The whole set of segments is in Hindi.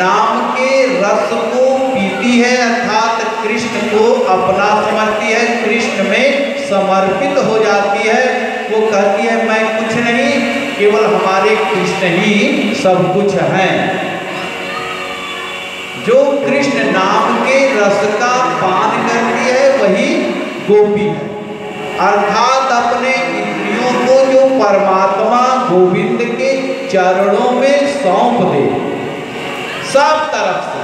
नाम के रस को पीती है, अर्थात कृष्ण को अपना समझती है, कृष्ण में समर्पित हो जाती है। वो कहती है मैं कुछ नहीं, केवल हमारे कृष्ण ही सब कुछ हैं। जो कृष्ण नाम के रस का पान करती है वही गोपी है, अर्थात अपने इंद्रियों को जो परमात्मा गोविंद के चरणों में सौंप दे सब तरफ से,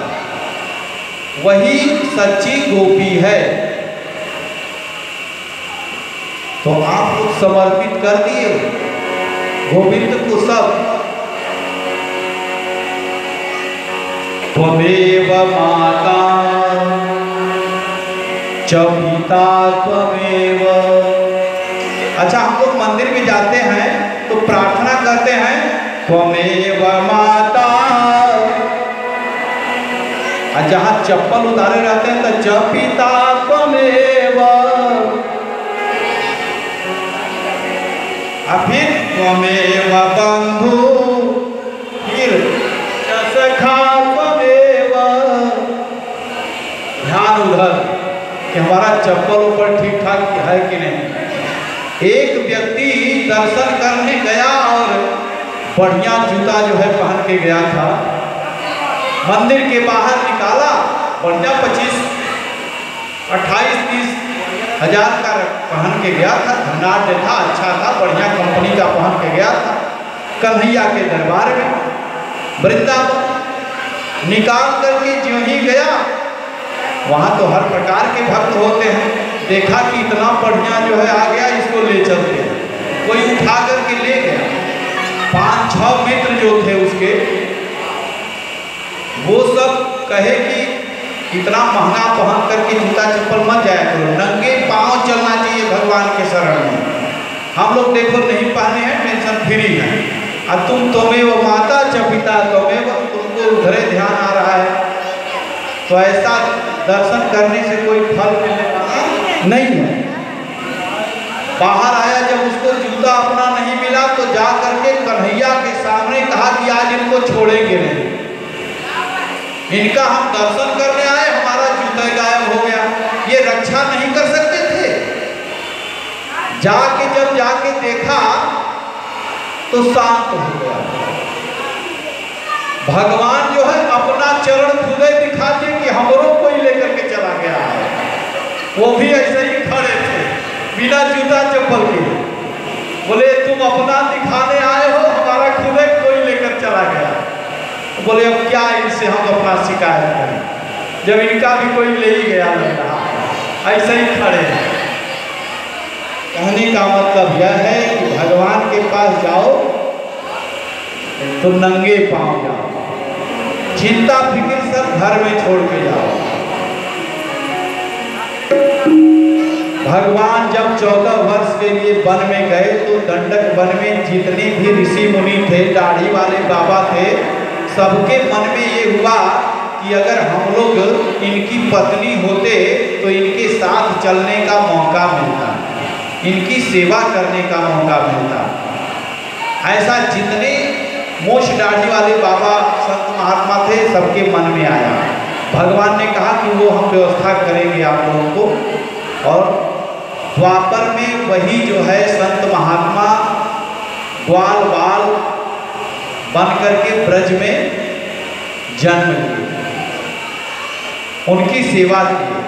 वही सच्ची गोपी है। तो आप लोग समर्पित कर दिए गोविंद को सब। त्वमेव माता च पिता त्वमेव। अच्छा, हम लोग मंदिर में जाते हैं तो प्रार्थना करते हैं त्वमेव माता, और जहां चप्पल उतारे रहते हैं तो च पिता त्वमेव, फिर त्वमेव बंधु, फिर सखा त्वमेव। ध्यान उधर कि हमारा चप्पल ऊपर ठीक ठाक है कि नहीं। एक व्यक्ति दर्शन करने गया और बढ़िया जूता जो है पहन के गया था, मंदिर के बाहर निकाला, बढ़िया 25, 28, 30 हजार का पहन के गया था, धनाढ़ था, अच्छा था, बढ़िया कंपनी का पहन के गया था कन्हैया के दरबार में वृंदावन। निकाल करके ज्यों ही गया, वहाँ तो हर प्रकार के भक्त होते हैं, देखा कि इतना बढ़िया जो है आ गया, इसको ले चलते हैं। कोई उठा करके ले गया, 5-6 मित्र जो थे उसके, वो सब कहे कि इतना महंगा पहन करके जूता चप्पल मत जाया करो, नंगे पांव चलना चाहिए भगवान के शरण में। हम लोग देखो नहीं पहने हैं, टेंशन फ्री है, और तुम त्वमेव माता च पिता त्वमेव, तुमको उधरे ध्यान आ रहा है। तो ऐसा दर्शन करने से कोई फल मिलने वाला नहीं है। बाहर आया, जब उसको जूता अपना नहीं मिला तो जा करके कन्हैया के सामने कहा कि आज इनको छोड़ेंगे नहीं, इनका हम दर्शन करने आए, हमारा जूता गायब हो गया, ये रक्षा नहीं कर सकते थे। जब जाके देखा तो शांत हो गया। भगवान जो है अपना चरण खुदे दिखा दिए कि हमरों कोई लेकर के चला गया है। वो भी ऐसे ही खड़े थे बिना जूता चप्पल के, बोले तुम अपना दिखाने आए हो, हमारा खुदे कोई लेकर चला गया। बोले अब क्या इनसे हम अपना शिकायत करें, जब इनका भी कोई ले ही गया लग रहा। ऐसे ही खड़े हैं। कहने का मतलब यह है कि भगवान के पास जाओ तो नंगे पांव जाओ, चिंता फिक्र सब घर में छोड़ के जाओ। भगवान जब 14 वर्ष के लिए वन में गए तो दंडक वन में जितने भी ऋषि मुनि थे, दाढ़ी वाले बाबा थे, सबके मन में ये हुआ कि अगर हम लोग इनकी पत्नी होते तो इनके साथ चलने का मौका मिलता, इनकी सेवा करने का मौका मिलता। ऐसा जितने मोछ दाढ़ी वाले बाबा संत महात्मा थे सबके मन में आया। भगवान ने कहा कि वो हम व्यवस्था करेंगे आप लोगों को। और द्वापर में वही जो है संत महात्मा ग्वाल बाल बन करके ब्रज में जन्म लिए, उनकी सेवा की।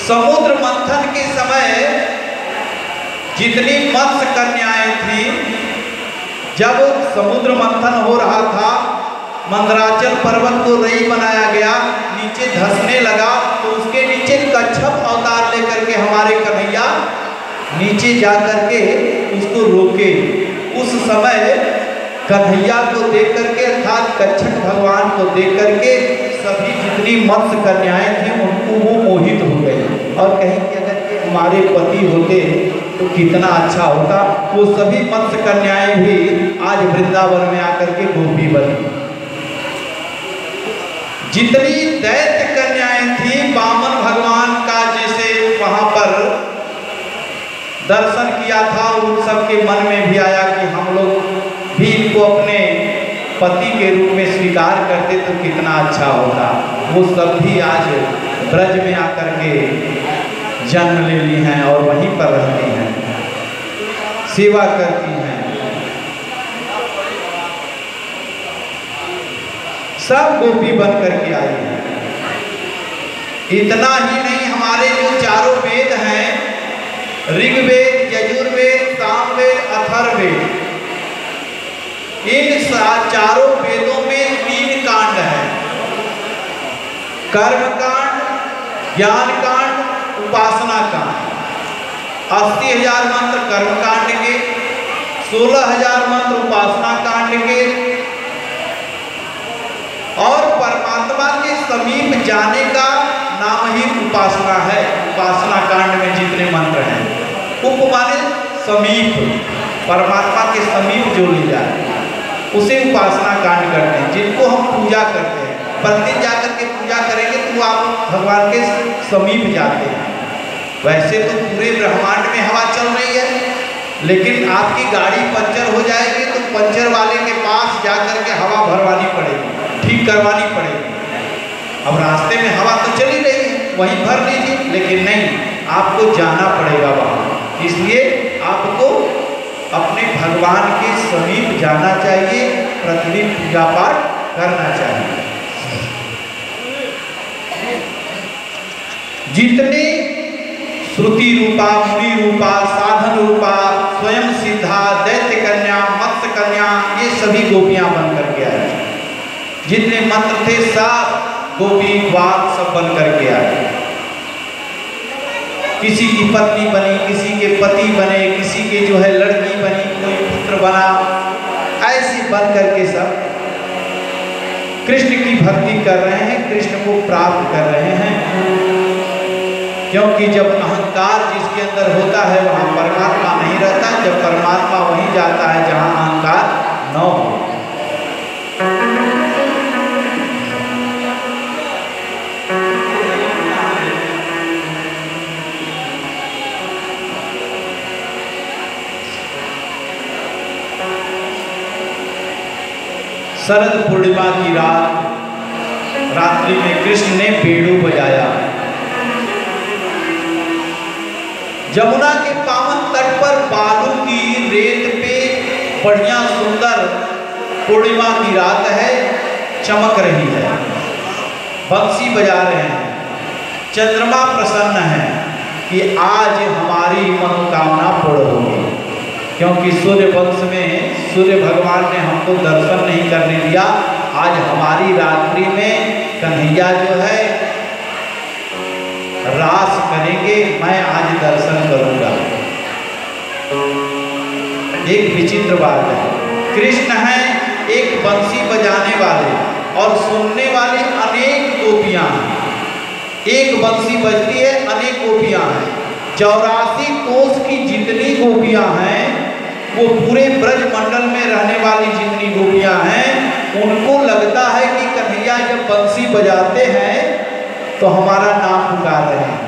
समुद्र मंथन के समय जितनी मत्स्य कन्याएं थी, जब समुद्र मंथन हो रहा था, मंदराचल पर्वत को रई बनाया गया, नीचे धंसने लगा, तो उसके नीचे कच्छप अवतार लेकर के हमारे कन्हैया नीचे जा करके उसको रोके। उस समय कन्हैया को देख करके, अर्थात कच्छप भगवान को देख करके सभी जितनी मत्स्य कन्याएं थी उनको वो मोहित हो गए और कहीं कि अगर ये हमारे पति होते तो कितना अच्छा होता। वो सभी मत्स्य कन्याएं भी आज वृंदावन में आकर के गोपी बनी। जितनी दैत्य कन्याएं थी, वामन भगवान का जैसे वहां पर दर्शन किया था, उन सबके मन में भी आया कि हम लोग भी इनको अपने पति के रूप में स्वीकार करते तो कितना अच्छा होता। वो सब भी आज ब्रज में आकर के जन्म ले ली हैं और वहीं पर रहती हैं, सेवा करती हैं। सब गोपी बन करके आई हैं। इतना ही नहीं, हमारे जो चारों वेद हैं, ऋग्वेद, यजुर्वेद, सामवेद, अथर्ववेद, इन चारों वेदों में 3 कांड हैं। कर्म कांड, ज्ञान कांड, उपासना कांड। 80,000 मंत्र कर्म कांड के, 16,000 मंत्र उपासना कांड के, और परमात्मा के समीप जाने का नाम ही उपासना है। उपासना कांड में जितने मंत्र हैं, उप माने समीप, परमात्मा के समीप जो ले जाए उसे उपासना कांड करते हैं। जिनको हम पूजा करते हैं, प्रतिदिन जाकर के पूजा करेंगे तो आप भगवान के समीप जाते हैं। वैसे तो पूरे ब्रह्मांड में हवा चल रही है, लेकिन आपकी गाड़ी पंचर हो जाएगी तो पंचर वाले के पास जाकर के हवा भरवानी पड़ेगी, ठीक करवानी पड़ेगी। अब रास्ते में हवा तो चली रही है, वहीं भर लीजिए, लेकिन नहीं, आपको जाना पड़ेगा वहाँ। इसलिए आपको अपने भगवान के समीप जाना चाहिए, प्रतिदिन पूजा पाठ करना चाहिए। जितने श्रुति रूपा, मुनि रूपा, साधन रूपा, स्वयं सिद्धा, दैत्य कन्या, मत्स्य कन्या, ये सभी गोपियां बन करके आई। जितने मंत्र थे सब गोपी ग्वाल सब बन करके आए। किसी की पत्नी बनी, किसी के पति बने, किसी के जो है लड़की बनी, कोई पुत्र बना, ऐसे बन करके सब कृष्ण की भक्ति कर रहे हैं, कृष्ण को प्राप्त कर रहे हैं। क्योंकि जब अहंकार जिसके अंदर होता है वहाँ परमात्मा नहीं रहता, जब परमात्मा वहीं जाता है जहाँ अहंकार न हो। शरद पूर्णिमा की रात्रि में कृष्ण ने बेड़ू बजाया। जमुना के पावन तट पर बालू की रेत पे बढ़िया सुंदर पूर्णिमा की रात है, चमक रही है, बंसी बजा रहे हैं, चंद्रमा प्रसन्न है कि आज हमारी मनोकामना पूर्ण होगी। क्योंकि सूर्य वंश में सूर्य भगवान ने हमको दर्शन नहीं करने दिया। आज हमारी रात्रि में कन्हैया जो है रास करेंगे, मैं आज दर्शन करूंगा। एक विचित्र बात है, कृष्ण है एक बंसी बजाने वाले और सुनने वाले अनेक गोपियां हैं। एक बंसी बजती है, अनेक गोपियां हैं। 84 कोस की जितनी गोपियां हैं, वो पूरे ब्रज मंडल में रहने वाली जितनी गोपियां हैं, उनको लगता है कि कन्हैया जब बंसी बजाते हैं तो हमारा नाम पुकार रहे हैं।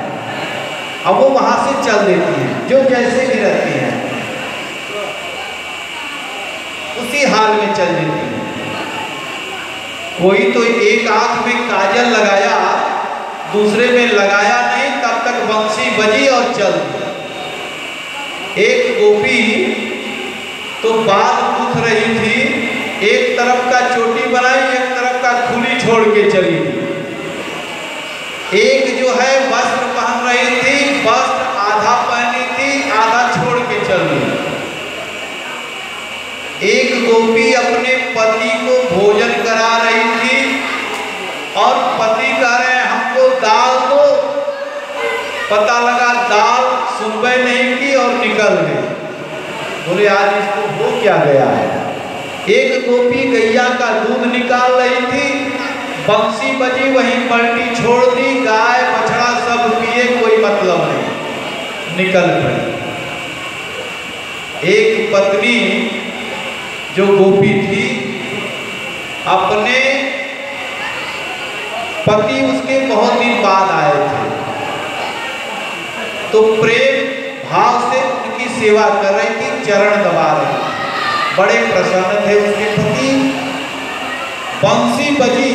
अब वो वहां से चल देती हैं, जो जैसे भी रहती हैं उसी हाल में चल देती हैं। कोई तो एक आंख में काजल लगाया, दूसरे में लगाया नहीं, तब तक बंसी बजी और चल दी। एक गोपी तो बाल गूंथ रही थी, एक तरफ का चोटी बनाई, एक तरफ का खुली छोड़ के चली थी। एक जो है वस्त्र पहन रही थी, वस्त्र आधा पहनी थी, आधा छोड़ के चल रही। एक गोपी अपने पति को भोजन करा रही थी और पति कह रहे हैं हमको दाल दो। पता लगा दाल सुनबे नहीं की और निकल गई। बोले आज इसको हो क्या गया है। एक गोपी गैया का दूध निकाल रही थी, बंसी बजी, वहीं पलटी छोड़ दी, गाय बछड़ा सब पिए, कोई मतलब नहीं, निकल पड़ी। एक पत्नी जो गोपी थी, अपने पति उसके बहुत दिन बाद आए थे, तो प्रेम भाव से उनकी सेवा कर रही थी, चरण दबा रही थी। बड़े प्रसन्न थे उसके पति, बंसी बजी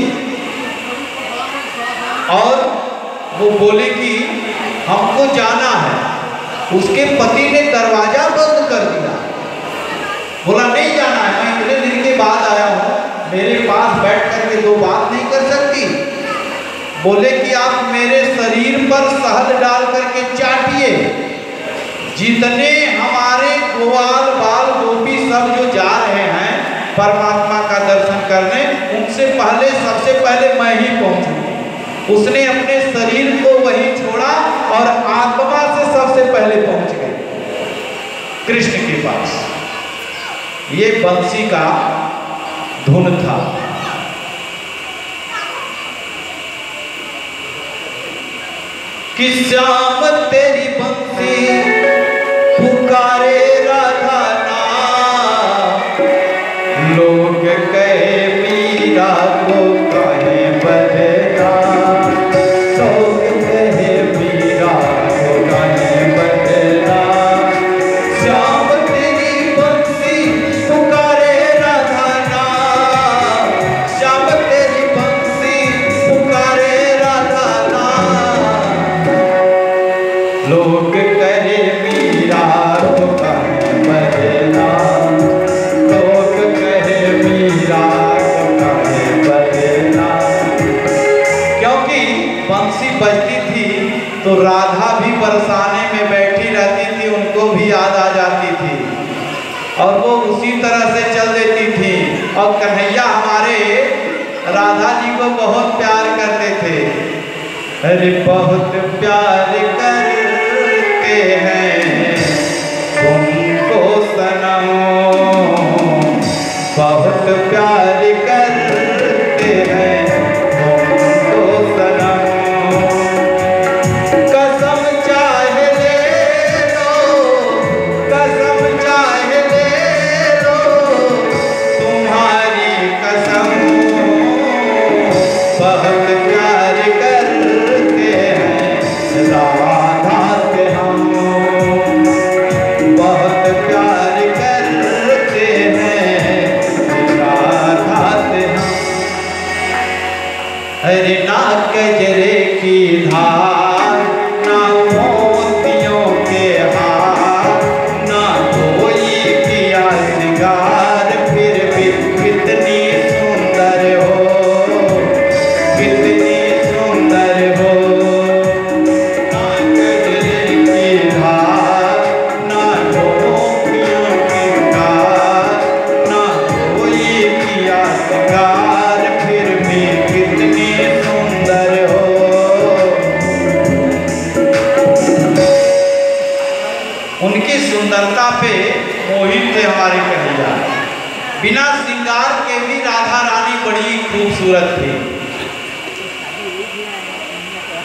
और वो बोले कि हमको जाना है। उसके पति ने दरवाजा बंद कर दिया, बोला नहीं जाना है, मैं इतने दिन के बाद आया हूँ, मेरे पास बैठ करके दो बात नहीं कर सकती। बोले कि आप मेरे शरीर पर शहद डाल करके चाटिए, जितने हमारे ग्वाल बाल गोपी सब जो जा रहे हैं परमात्मा का दर्शन करने, उनसे पहले सबसे पहले मैं ही पहुंचूंगी। उसने अपने शरीर को वहीं छोड़ा और आत्मा से सबसे पहले पहुंच गए कृष्ण के पास। ये बंसी का धुन था। कि श्याम तेरी बंसी पुकारे राधा नाम, लोग कहे मीरा को कहे बदना, लोग कहे मीरा को कहे बदना। श्याम तेरी बंसी पुकारे राधा नाम, श्याम तेरी बंसी पुकारे राधा नाम, लोग कहे मीरा को कहे बदना, लोग कहे मीरा को कहे बदना। क्योंकि बंसी बजती थी तो राधा भी बरसाने में बैठी रहती थी, उनको भी याद आ जाती थी और वो उसी तरह से चल देती थी। और कन्हैया हमारे राधा जी को बहुत प्यार करते थे। अरे बहुत प्यार करते हैं तुमको सनम, बहुत प्यार करते हैं तुमको सनम। कसम चाहे ले लो, कसम चाहे ले लो, तुम्हारी कसम, बहुत प्यार करते हैं राधा से हम, बहुत प्यार करते हैं राधा से हम। अरे ना गजरे की धार, ना मोतियों के हार, ना कोई किया श्रृंगार, फिर भी कितनी सुंदर हो, कितनी सुंदर हो। ना गजरे की धार, ना मोतियों के हार, ना कोई किया श्रृंगार, फिर भी कितनी सुंदर हो। उनकी सुंदरता पे मोहित थे हमारे कन्हैया। बिना श्रृंगार के भी राधा रानी बड़ी खूबसूरत थी,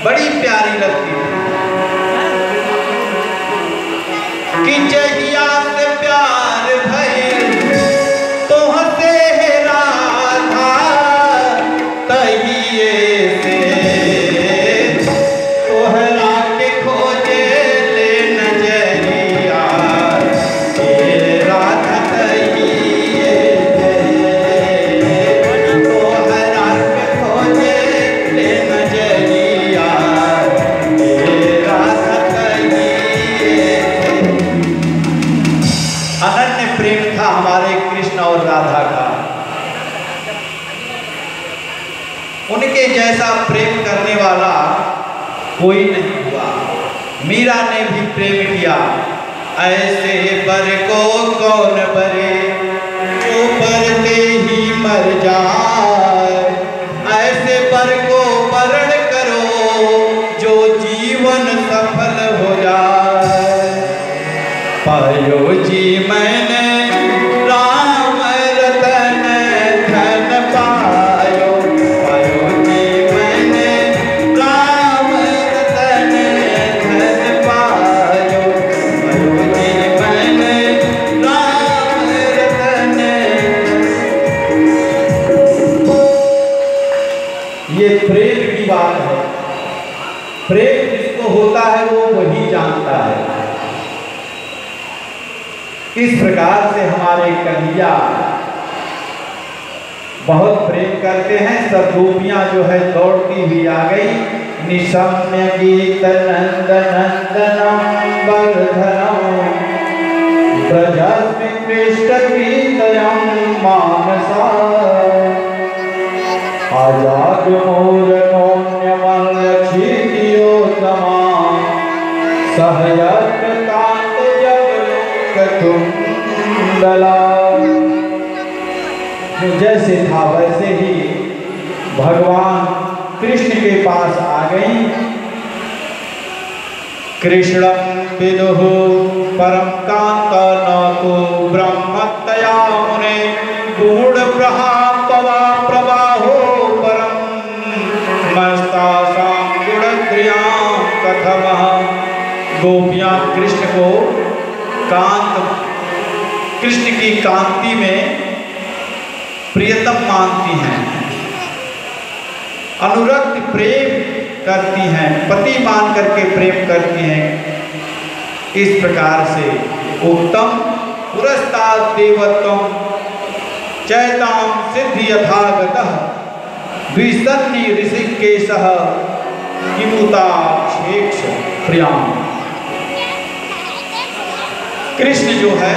बड़ी प्यारी लगती थी। कि जहिया से प्यार भइल तोहसे है राधा, तहिए से तोहरा के खोजे ले नजरिया, हे राधा तहिए से तोहरा के खोजे ले नजरिया, हे राधा तहिए से। अनन्य प्रेम था हमारे कृष्ण और राधा का। उनके जैसा प्रेम करने वाला कोई नहीं हुआ। मीरा ने भी प्रेम किया। ऐसे बर को कौन बरे, जो बरते ही मर जाए, ऐसे बर को वरण करो जो जीवन सफल हो जाए। पायो जी मैंने राम रतन धन पायो, पायो जी मैंने राम रतन धन पायो, पायो जी मैंने राम रतन। ये प्रेम की बात है। प्रेम जिसको होता है वो वही जानता है। इस प्रकार से हमारे कन्हैया बहुत प्रेम करते हैं। सब गोपियां जो है दौड़ती हुई आ गई। निशम्य गीत नंद नंदनम वर्धनम ब्रजस्मि कृष्ण गीतयम मानसा आजाद मूर्धन्यमलक्षितियोत्तमा सहयत कांत जगकुंडला। जैसे था वैसे ही भगवान कृष्ण के पास आ गई। कृष्णं विदुः परम कांत न को ब्रह्मतया मुने गुण प्रहापवा प्रवाहो परम मस्तासां गुणक्रियां कथमः। गोपियां कृष्ण को कृष्ण की कांति में प्रियतम मानती हैं, अनुरक्त प्रेम करती हैं, पति मान करके प्रेम करती हैं। इस प्रकार से उत्तम पुरस्ताद देवत्वम चैताम सिद्धि यथागतः द्विसन्नि ऋषिकेशः किमुताक्षेक्ष प्रियाम। कृष्ण जो है,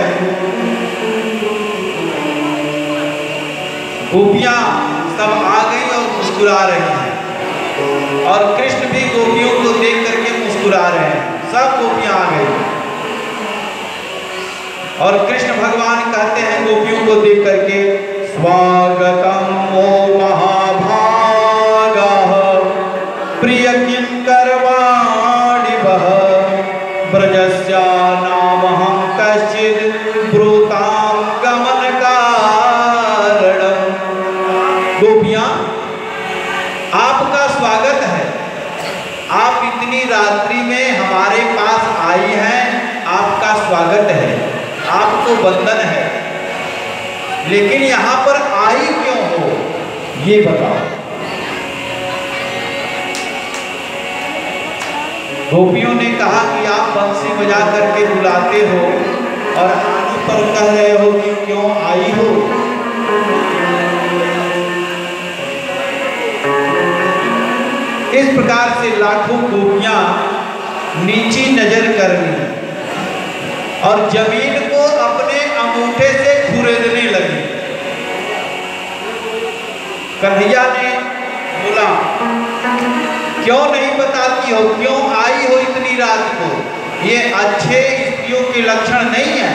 गोपियां सब आ गई और मुस्कुरा रही हैं, और कृष्ण भी गोपियों को देख करके मुस्कुरा रहे हैं। सब गोपियां आ गई और कृष्ण भगवान कहते हैं गोपियों को देख करके, स्वागतम ओ महाभागाः प्रिय किं करवाणिवः ब्रजस्या नामहं कश्चित् ब्रूतां गमन कारणम्। गोपियां, आपका स्वागत है। आप इतनी रात्रि में हमारे पास आई हैं, आपका स्वागत है, आपको वंदन है। लेकिन यहाँ पर आई क्यों हो, ये बताओ। गोपियों ने कहा कि आप बंसी बजा करके बुलाते हो और आने पर कह रहे हो कि क्यों आई हो। इस प्रकार से लाखों गोपियां नीची नजर कर ली और जमीन को अपने अंगूठे से खुरेदने लगी। कन्हैया ने बोला, क्यों नहीं बताती हो, क्यों आई हो इतनी रात को? ये अच्छे स्त्रियों के लक्षण नहीं है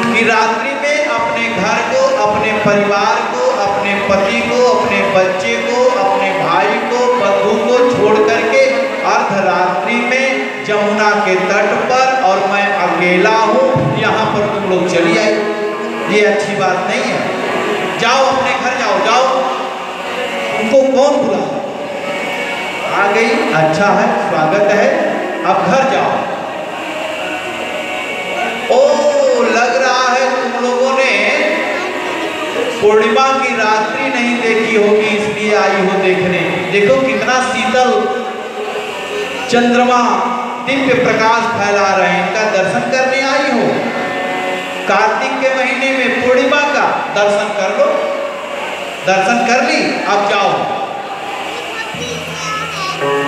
कि रात्रि में अपने घर को, अपने परिवार को, अपने पति को, अपने बच्चे को, अपने भाई को, बंधु को छोड़ करके अर्धरात्रि में जमुना के तट पर, और मैं अकेला हूँ, यहाँ पर तुम लोग चली आई। ये अच्छी बात नहीं है। जाओ अपने घर जाओ, जाओ, तुमको कौन बुला? आ गई, अच्छा है, स्वागत है, अब घर जाओ। ओ, लग रहा है तुम लोगों ने पूर्णिमा की रात्रि नहीं देखी होगी, इसलिए आई हो देखने। देखो कितना शीतल चंद्रमा दिव्य प्रकाश फैला रहे हैं, इनका दर्शन करने आई हो। कार्तिक के महीने में पूर्णिमा का दर्शन कर लो। दर्शन कर ली, अब जाओ।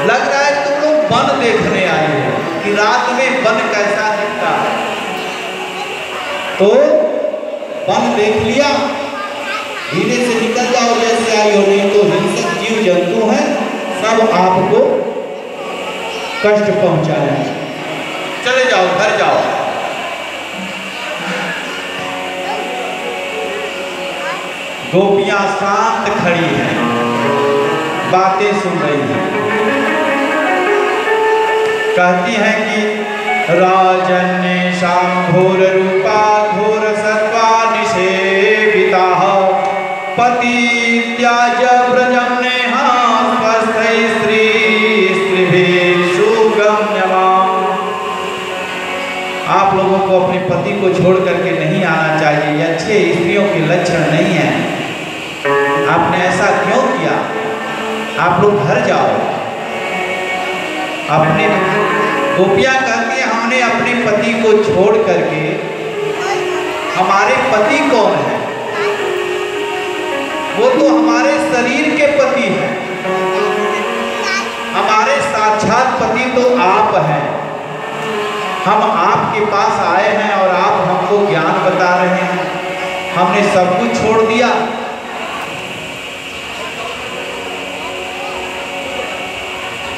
लग रहा है तुम लोग वन देखने आए हो कि रात में वन कैसा दिखता है। तो वन देख लिया, धीरे से निकल जाओ जैसे आई हो, नहीं तो हिंसक जीव जंतु हैं, सब आपको कष्ट पहुंचाएंगे। चले जाओ, घर जाओ। गोपियां शांत खड़ी हैं, बातें सुन रही हैं। कहती हैं कि राजन्येषां घोर रूपा घोर सत्वा निषेविता पति त्याज व्रजं नेहा स्वस्थै स्त्री स्त्रीभिः सुगम्यमाम्। आप लोगों को अपने पति को छोड़ करके नहीं आना चाहिए, ये अच्छे स्त्रियों के लक्षण नहीं है। आपने ऐसा क्यों किया? आप लोग घर जाओ। अपने गोपियां कहती हैं, हमने अपने पति को छोड़ करके, हमारे पति कौन है? वो तो हमारे शरीर के पति हैं, हमारे साक्षात पति तो आप हैं। हम आपके पास आए हैं और आप हमको ज्ञान बता रहे हैं। हमने सब कुछ छोड़ दिया।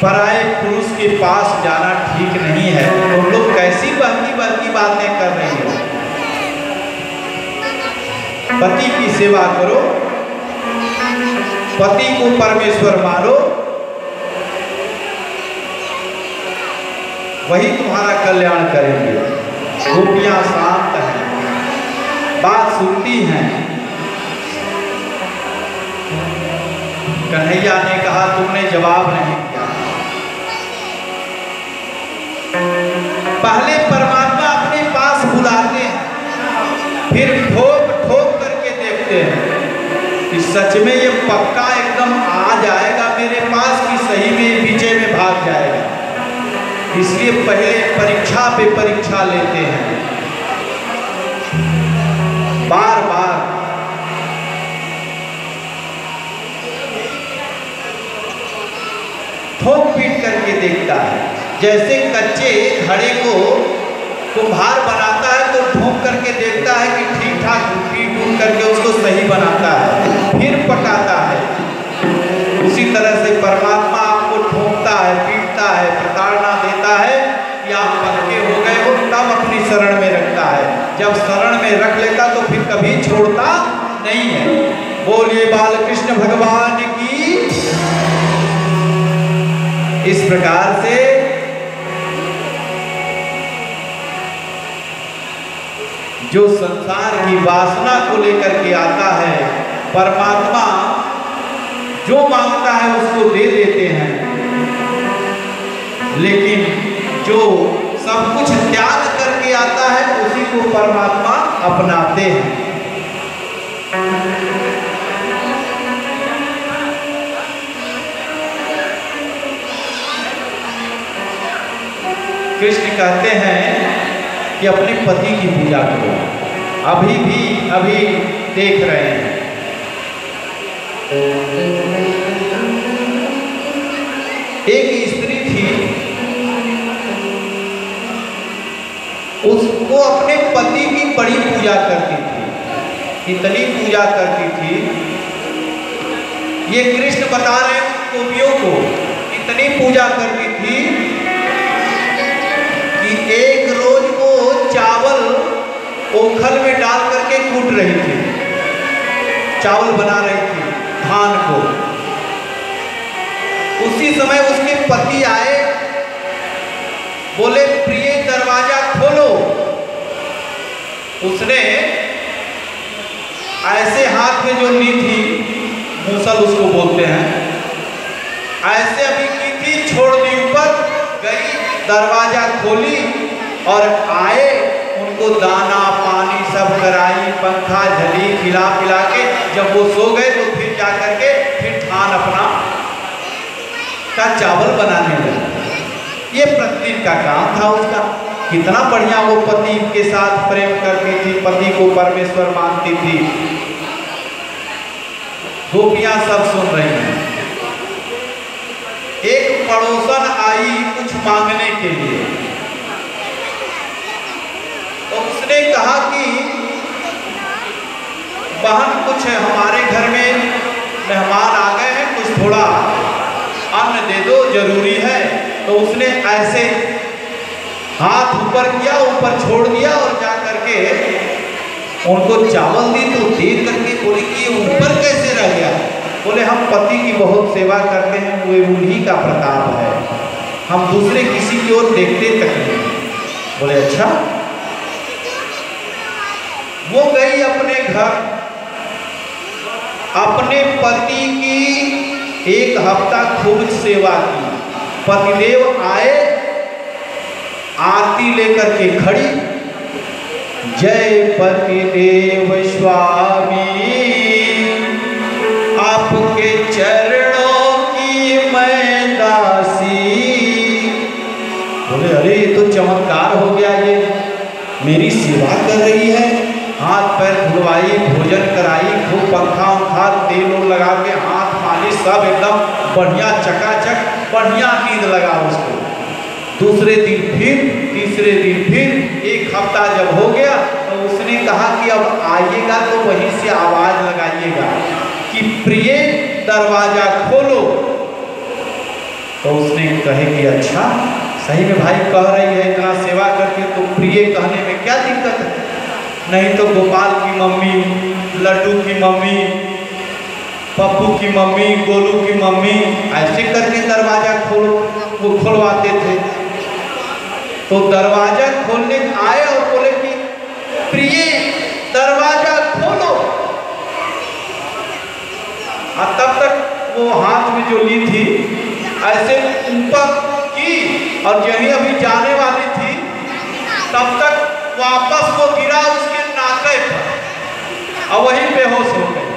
पराये पुरुष के पास जाना ठीक नहीं है। तुम लोग कैसी बहकी बहकी बातें कर रही हो। पति की सेवा करो, पति को परमेश्वर मानो, वही तुम्हारा कल्याण करेंगे। गोपियां शांत हैं, बात सुनती हैं। कन्हैया ने कहा तुमने जवाब नहीं दिया। पहले परमात्मा अपने पास बुलाते हैं, फिर ठोक ठोक करके देखते हैं कि सच में ये पक्का एकदम आ जाएगा मेरे पास कि सही में पीछे में भाग जाएगा। इसलिए पहले परीक्षा पे परीक्षा लेते हैं, बार बार। ठोक पीट करके देखता है। जैसे कच्चे घड़े को कुम्हार बनाता है तो ठोक करके देखता है कि ठीक ठाक पीट उठ करके उसको सही बनाता है, फिर पकाता है। उसी तरह से परमात्मा आपको ठोकता है, पीटता है, प्रताड़ना देता है कि आप पक्के हो गए हो, तब अपनी शरण में रखता है। जब शरण में रख लेता तो फिर कभी छोड़ता नहीं है। बोलिए बालकृष्ण भगवान की। इस प्रकार से जो संसार की वासना को लेकर के आता है, परमात्मा जो मांगता है उसको दे देते हैं, लेकिन जो सब कुछ त्याग करके आता है उसी को परमात्मा अपनाते हैं। कृष्ण कहते हैं कि अपने पति की पूजा करो। अभी देख रहे हैं एक स्त्री थी, उसको अपने पति की बड़ी पूजा करती थी, इतनी पूजा करती थी। ये कृष्ण बता रहे हैं गोपियों को, इतनी पूजा करती थी कि एक रोज वो चावल ओखल में डाल करके कूट रही थी, चावल बना रही थी धान को। उसी समय उसके पति आए, बोले प्रिय दरवाजा खोलो। उसने ऐसे हाथ में जो ली थी, मूसल उसको बोलते हैं, ऐसे अभी की थी, छोड़ दी ऊपर, गई दरवाजा खोली और आए, उनको दाना पानी सब कराई, पंखा झली खिला पिला के जब वो सो गए तो फिर जा करके फिर ठान अपना का चावल बनाने लगे। ये प्रतिदिन का काम था उसका। कितना बढ़िया वो पति के साथ प्रेम करती थी, पति को परमेश्वर मानती थी। गोपियां सब सुन रही हैं। एक पड़ोसन आई कुछ मांगने के लिए, तो उसने कहा कि बहन कुछ हमारे घर में मेहमान आ गए हैं, कुछ थोड़ा अन्न दे दो, जरूरी है। तो उसने ऐसे हाथ ऊपर किया, ऊपर छोड़ दिया और जा करके उनको चावल दी। तो देख करके बोले कि ये ऊपर कैसे रह गया? बोले हम पति की बहुत सेवा करते हैं, वो उन्हीं का प्रताप है, हम दूसरे किसी की ओर देखते तक नहीं। बोले अच्छा। वो गई अपने घर, अपने पति की एक हफ्ता खूब सेवा की। पतिदेव आए, आरती लेकर के खड़ी, जय पतिदेव स्वामी, आपके चरणों की मैं दासी। बोले अरे ये तो चमत्कार हो गया, ये मेरी सेवा कर रही है, हाथ पैर धुलवाई, भोजन कराई, खूब पंखा बाहर तेल और लगा के हाथ मालिश सब एकदम बढ़िया चकाचक, बढ़िया नींद लगा उसको। दूसरे दिन फिर, तीसरे दिन फिर, एक हफ्ता जब हो गया तो उसने कहा कि अब आइएगा तो वहीं से आवाज लगाइएगा कि प्रिय दरवाजा खोलो। तो उसने कहे कि अच्छा, सही में भाई कह रही है, इतना सेवा करके तो प्रिय कहने में क्या दिक्कत है, नहीं तो गोपाल की मम्मी, लड्डू की मम्मी, पप्पू की मम्मी, गोलू की मम्मी ऐसे करके दरवाजा वो खुलवाते थे। तो दरवाजा खोलने आए और बोले कि प्रिय दरवाजा खोलो। और तब तक वो हाथ में जो ली थी ऐसे ऊपर की, और यही अभी जाने वाली थी तब तक वापस वो गिरा उसके नाके पर और वहीं बेहोश हो गए।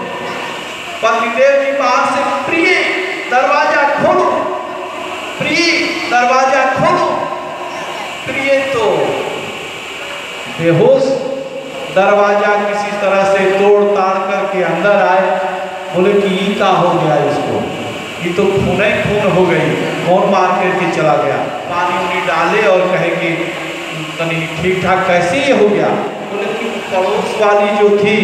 पतिदेव जी बाहर से प्रिय दरवाजा खोलो, प्रिय दरवाजा खोलो। प्रिय तो बेहोश, दरवाजा किसी तरह से तोड़ ताड़ करके अंदर आए। बोले कि ये क्या हो गया इसको, ये तो खून ही खून हो गई, कौन मार करके चला गया। पानी उनी डाले और कहे कि तनी ठीक ठाक कैसे ये हो गया। बोले कि पड़ोस वाली जो थी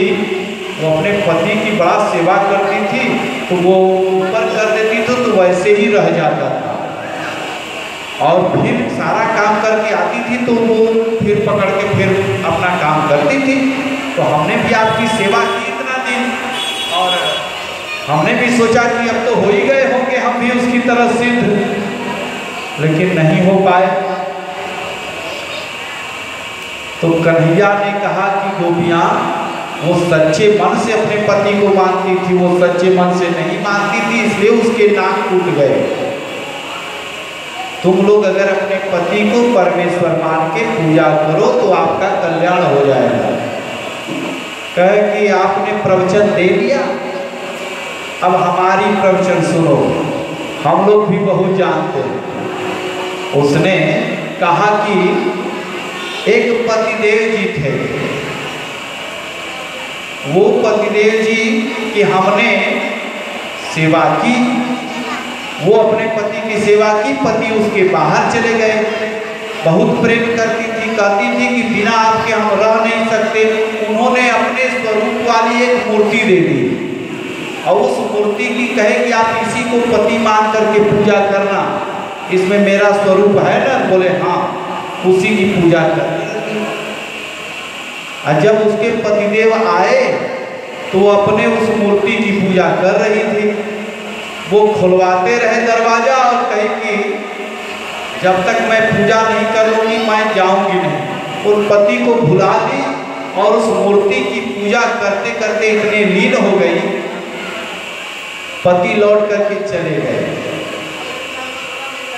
वो अपने पति की बड़ा सेवा करती थी, तो वो ऊपर कर देती तो वैसे ही रह जाता था, और फिर सारा काम करके आती थी तो वो फिर पकड़ के फिर अपना काम करती थी। तो हमने भी आपकी सेवा की इतना दिन, और हमने भी सोचा कि अब तो हो ही गए होंगे हम भी उसकी तरह सिद्ध, लेकिन नहीं हो पाए। तो कन्हैया ने कहा कि गोपियाँ वो सच्चे मन से अपने पति को मानती थी, वो सच्चे मन से नहीं मानती थी, इसलिए उसके नाक टूट गए। तुम लोग अगर अपने पति को परमेश्वर मान के पूजा करो तो आपका कल्याण हो जाएगा। कहे कि आपने प्रवचन दे दिया, अब हमारी प्रवचन सुनो, हम लोग भी बहुत जानते हैं। उसने कहा कि एक पतिदेव जी थे, वो पतिदेव जी की हमने सेवा की, वो अपने पति की सेवा की, पति उसके बाहर चले गए। बहुत प्रेम करती थी, कहती थी कि बिना आपके हम रह नहीं सकते। उन्होंने अपने स्वरूप वाली एक मूर्ति दे दी, और उस मूर्ति की कहे कि आप इसी को पति मान करके पूजा करना, इसमें मेरा स्वरूप है ना। बोले हाँ, उसी की पूजा करनी। और जब उसके पतिदेव आए तो वो अपने उस मूर्ति की पूजा कर रही थी। वो खुलवाते रहे दरवाजा और कही कि जब तक मैं पूजा नहीं करूंगी मैं जाऊंगी नहीं। उस पति को भुला दी और उस मूर्ति की पूजा करते करते इतने लीन हो गई, पति लौट करके चले गए।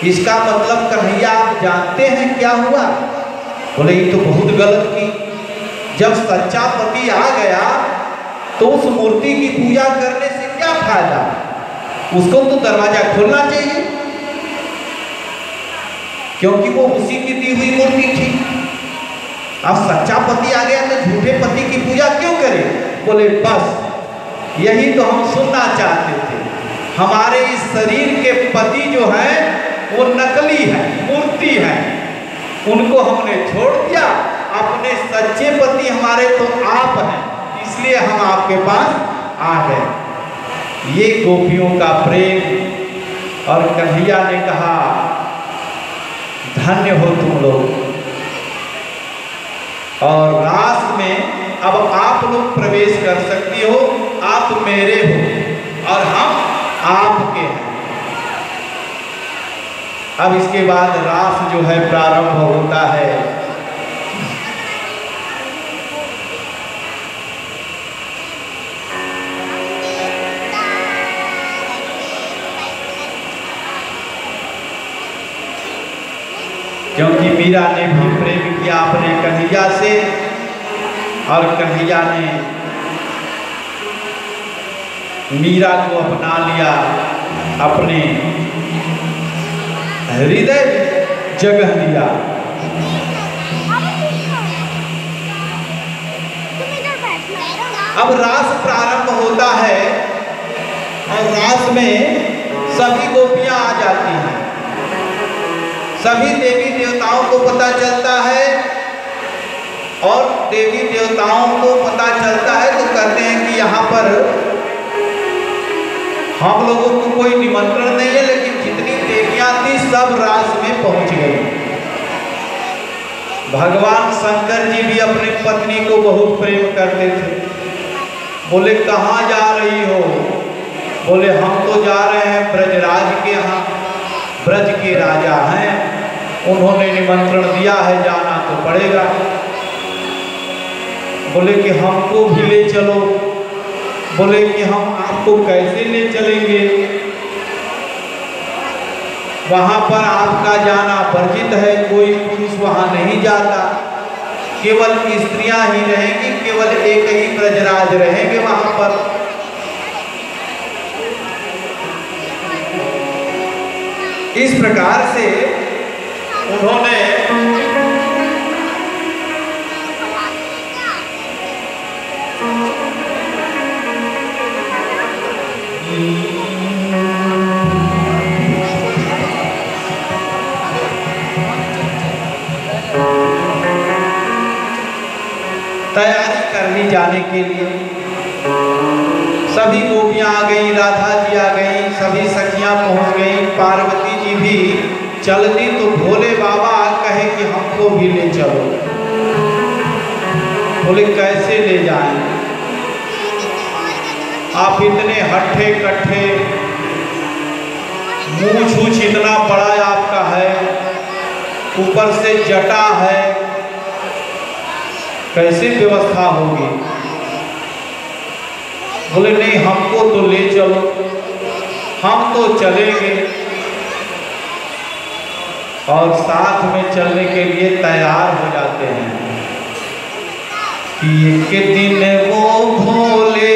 इसका मतलब कन्हैया आप जानते हैं क्या हुआ? बोले ये तो बहुत गलत की। जब सच्चा पति आ गया तो उस मूर्ति की पूजा करने से क्या फायदा, उसको तो दरवाजा खोलना चाहिए, क्योंकि वो उसी की दी हुई मूर्ति थी। अब सच्चा पति आ गया तो झूठे पति की पूजा क्यों करे? बोले बस यही तो हम सुनना चाहते थे। हमारे इस शरीर के पति जो है वो नकली है, मूर्ति है, उनको हमने छोड़ दिया। अपने सच्चे पति हमारे तो आप हैं, इसलिए हम आपके पास आ गए। ये गोपियों का प्रेम। और कन्हैया ने कहा धन्य हो तुम लोग, और रास में अब आप लोग प्रवेश कर सकती हो। आप मेरे हो और हम आपके हैं। अब इसके बाद रास जो है प्रारंभ होता है। क्योंकि मीरा ने भी प्रेम किया अपने कन्हैया से, और कन्हैया ने मीरा को अपना लिया, अपने हृदय जगह दिया। अब रास प्रारंभ होता है में सभी गोपियां आ जाती हैं, सभी देवी देवताओं को पता चलता है और देवी देवताओं को पता चलता है तो कहते हैं कि यहाँ पर हम लोगों को कोई निमंत्रण नहीं है, लेकिन जितनी देवियां थी सब रास में पहुंच गई। भगवान शंकर जी भी अपनी पत्नी को बहुत प्रेम करते थे। बोले कहाँ जा रही हो? बोले हम तो जा रहे हैं ब्रजराज के यहाँ, ब्रज के राजा हैं, उन्होंने निमंत्रण दिया है, जाना तो पड़ेगा। बोले कि हमको भी ले चलो। बोले कि हम आपको कैसे ले चलेंगे, वहाँ पर आपका जाना वर्जित है, कोई पुरुष वहाँ नहीं जाता, केवल स्त्रियां ही रहेंगी, केवल एक ही ब्रजराज रहेंगे वहाँ पर। इस प्रकार से उन्होंने तैयारी कर ली जाने के लिए। सभी गोपियां आ गई, राधा जी आ गई, सभी सखियां पहुंच गई, पार्वती जी भी चल दी। तो भोले बाबा कहे कि हमको भी ले चलो। बोले कैसे ले जाएं? आप इतने हट्ठे कट्ठे, मूछ छूछ इतना बड़ा आपका है, ऊपर से जटा है, कैसे व्यवस्था होगी? बोले नहीं, हमको तो ले चलो, हम तो चलेंगे। और साथ में चलने के लिए तैयार हो जाते हैं कि एक दिन वो भोले